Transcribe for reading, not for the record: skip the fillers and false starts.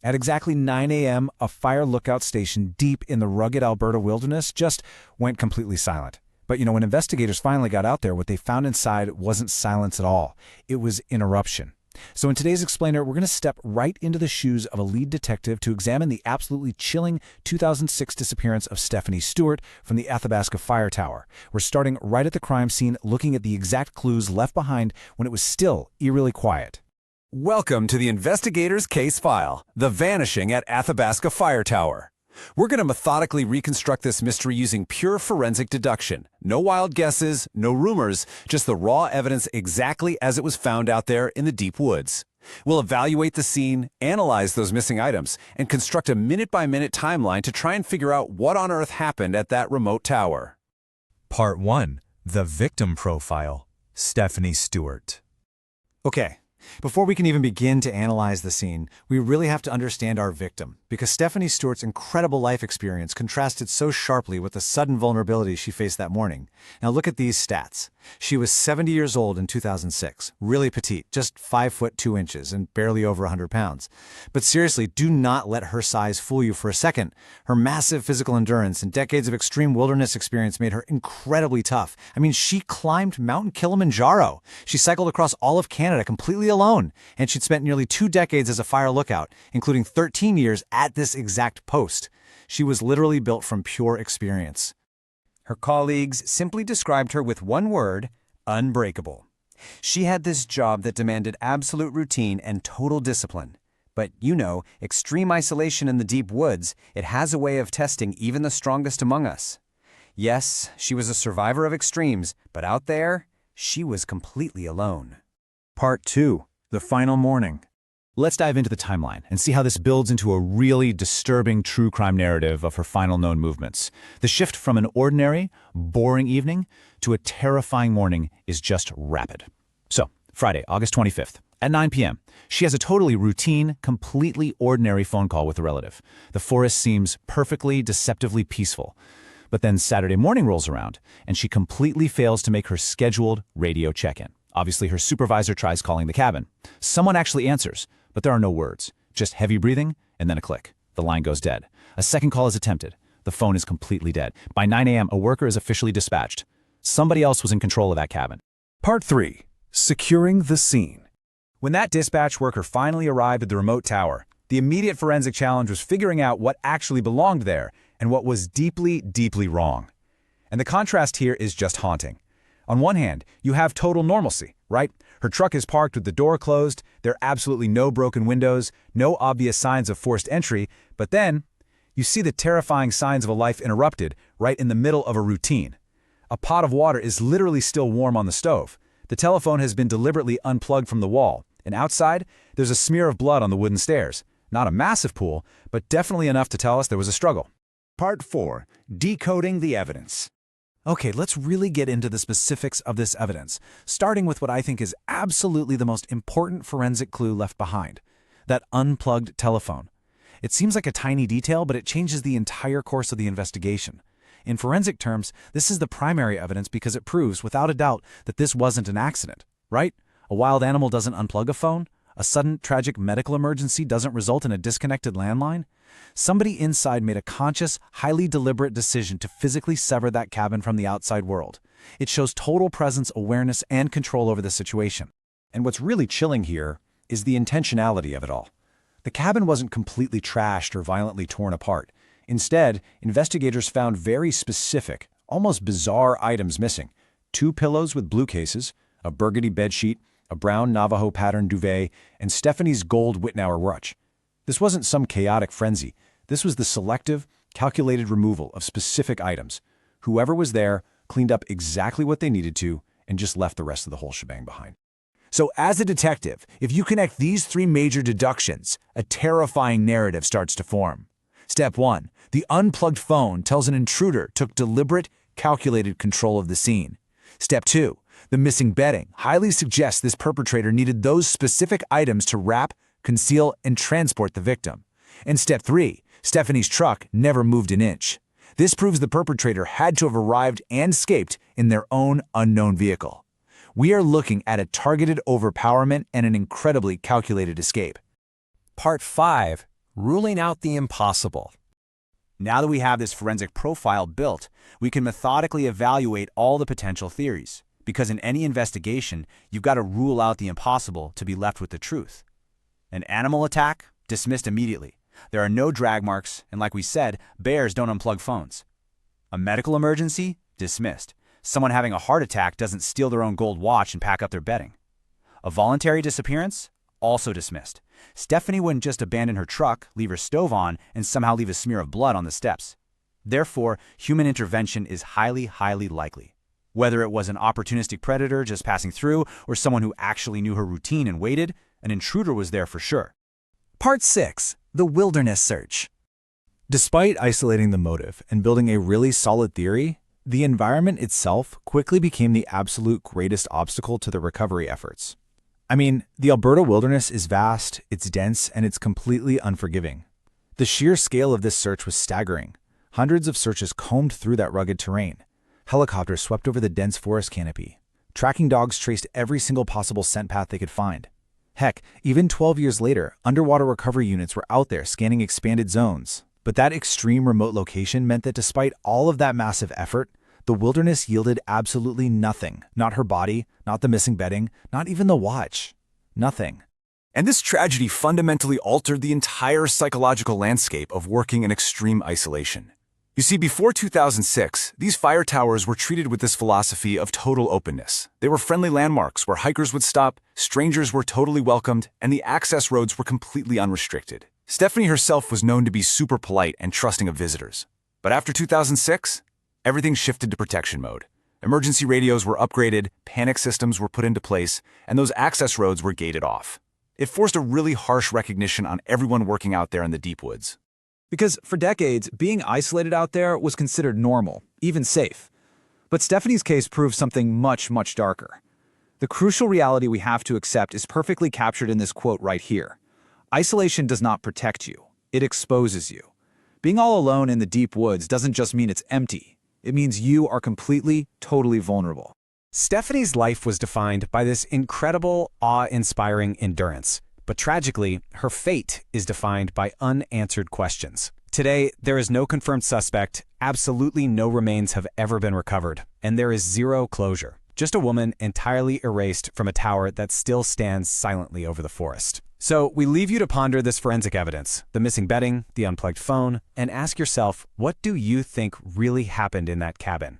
At exactly 9 a.m., a fire lookout station deep in the rugged Alberta wilderness just went completely silent. But when investigators finally got out there, what they found inside wasn't silence at all. It was interruption. So in today's Explainer, we're going to step right into the shoes of a lead detective to examine the absolutely chilling 2006 disappearance of Stephanie Stewart from the Athabasca Fire Tower. We're starting right at the crime scene, looking at the exact clues left behind when it was still eerily quiet. Welcome to the investigator's case file, The Vanishing at Athabasca Fire Tower. We're going to methodically reconstruct this mystery using pure forensic deduction. No wild guesses, no rumors, just the raw evidence exactly as it was found out there in the deep woods. We'll evaluate the scene, analyze those missing items, and construct a minute-by-minute timeline to try and figure out what on earth happened at that remote tower. Part 1. The Victim Profile. Stephanie Stewart. Okay. Before we can even begin to analyze the scene, we really have to understand our victim, because Stephanie Stewart's incredible life experience contrasted so sharply with the sudden vulnerability she faced that morning. Now look at these stats. She was 70 years old in 2006, really petite, just 5 foot 2 inches and barely over 100 pounds. But seriously, do not let her size fool you for a second. Her massive physical endurance and decades of extreme wilderness experience made her incredibly tough. I mean, she climbed Mount Kilimanjaro. She cycled across all of Canada completely alone, and she'd spent nearly 2 decades as a fire lookout, including 13 years at this exact post. She was literally built from pure experience. Her colleagues simply described her with one word: unbreakable. She had this job that demanded absolute routine and total discipline. But extreme isolation in the deep woods, it has a way of testing even the strongest among us. Yes, she was a survivor of extremes, but out there, she was completely alone. Part 2. The Final Morning. Let's dive into the timeline and see how this builds into a really disturbing true crime narrative of her final known movements. The shift from an ordinary, boring evening to a terrifying morning is just rapid. So, Friday, August 25th, at 9 p.m., she has a totally routine, completely ordinary phone call with a relative. The forest seems perfectly, deceptively peaceful. But then Saturday morning rolls around, and she completely fails to make her scheduled radio check-in. Obviously, her supervisor tries calling the cabin. Someone actually answers, but there are no words, just heavy breathing and then a click. The line goes dead. A second call is attempted. The phone is completely dead. By 9 a.m., a worker is officially dispatched. Somebody else was in control of that cabin. Part 3. Securing the scene. When that dispatch worker finally arrived at the remote tower, the immediate forensic challenge was figuring out what actually belonged there and what was deeply, deeply wrong. And the contrast here is just haunting. On one hand, you have total normalcy, right? Her truck is parked with the door closed, there are absolutely no broken windows, no obvious signs of forced entry, but then you see the terrifying signs of a life interrupted right in the middle of a routine. A pot of water is literally still warm on the stove. The telephone has been deliberately unplugged from the wall, and outside, there's a smear of blood on the wooden stairs. Not a massive pool, but definitely enough to tell us there was a struggle. Part 4. Decoding the evidence. Okay, let's really get into the specifics of this evidence, starting with what I think is absolutely the most important forensic clue left behind: that unplugged telephone. It seems like a tiny detail, but it changes the entire course of the investigation. In forensic terms, this is the primary evidence because it proves, without a doubt, that this wasn't an accident, right? A wild animal doesn't unplug a phone. A sudden, tragic medical emergency doesn't result in a disconnected landline. Somebody inside made a conscious, highly deliberate decision to physically sever that cabin from the outside world. It shows total presence, awareness, and control over the situation. And what's really chilling here is the intentionality of it all. The cabin wasn't completely trashed or violently torn apart. Instead, investigators found very specific, almost bizarre items missing: 2 pillows with blue cases, a burgundy bedsheet, a brown Navajo pattern duvet, and Stephanie's gold Whitnauer watch. This wasn't some chaotic frenzy. This was the selective, calculated removal of specific items. Whoever was there cleaned up exactly what they needed to and just left the rest of the whole shebang behind. So as a detective, if you connect these 3 major deductions, a terrifying narrative starts to form. Step 1. The unplugged phone tells an intruder took deliberate, calculated control of the scene. Step 2. The missing bedding highly suggests this perpetrator needed those specific items to wrap, conceal, and transport the victim. And Step 3. Stephanie's truck never moved an inch. This proves the perpetrator had to have arrived and escaped in their own unknown vehicle. We are looking at a targeted overpowerment and an incredibly calculated escape. Part 5. ruling out the impossible. Now that we have this forensic profile built, we can methodically evaluate all the potential theories. Because in any investigation, you've got to rule out the impossible to be left with the truth. An animal attack? Dismissed immediately. There are no drag marks, and like we said, bears don't unplug phones. A medical emergency? Dismissed. Someone having a heart attack doesn't steal their own gold watch and pack up their bedding. A voluntary disappearance? Also dismissed. Stephanie wouldn't just abandon her truck, leave her stove on, and somehow leave a smear of blood on the steps. Therefore, human intervention is highly, highly likely. Whether it was an opportunistic predator just passing through or someone who actually knew her routine and waited, an intruder was there for sure. Part 6. The Wilderness Search. Despite isolating the motive and building a really solid theory, the environment itself quickly became the absolute greatest obstacle to the recovery efforts. I mean, the Alberta wilderness is vast, it's dense, and it's completely unforgiving. The sheer scale of this search was staggering. Hundreds of searches combed through that rugged terrain. Helicopters swept over the dense forest canopy. Tracking dogs traced every single possible scent path they could find. Heck, even 12 years later, underwater recovery units were out there scanning expanded zones. But that extreme remote location meant that despite all of that massive effort, the wilderness yielded absolutely nothing. Not her body, not the missing bedding, not even the watch. Nothing. And this tragedy fundamentally altered the entire psychological landscape of working in extreme isolation. You see, before 2006, these fire towers were treated with this philosophy of total openness. They were friendly landmarks where hikers would stop, strangers were totally welcomed, and the access roads were completely unrestricted. Stephanie herself was known to be super polite and trusting of visitors. But after 2006, everything shifted to protection mode. Emergency radios were upgraded, panic systems were put into place, and those access roads were gated off. It forced a really harsh recognition on everyone working out there in the deep woods. Because for decades, being isolated out there was considered normal, even safe. But Stephanie's case proves something much, much darker. The crucial reality we have to accept is perfectly captured in this quote right here. Isolation does not protect you, it exposes you. Being all alone in the deep woods doesn't just mean it's empty. It means you are completely, totally vulnerable. Stephanie's life was defined by this incredible, awe-inspiring endurance. But tragically, her fate is defined by unanswered questions. Today, there is no confirmed suspect, absolutely no remains have ever been recovered, and there is zero closure. Just a woman entirely erased from a tower that still stands silently over the forest. So we leave you to ponder this forensic evidence, the missing bedding, the unplugged phone, and ask yourself, what do you think really happened in that cabin?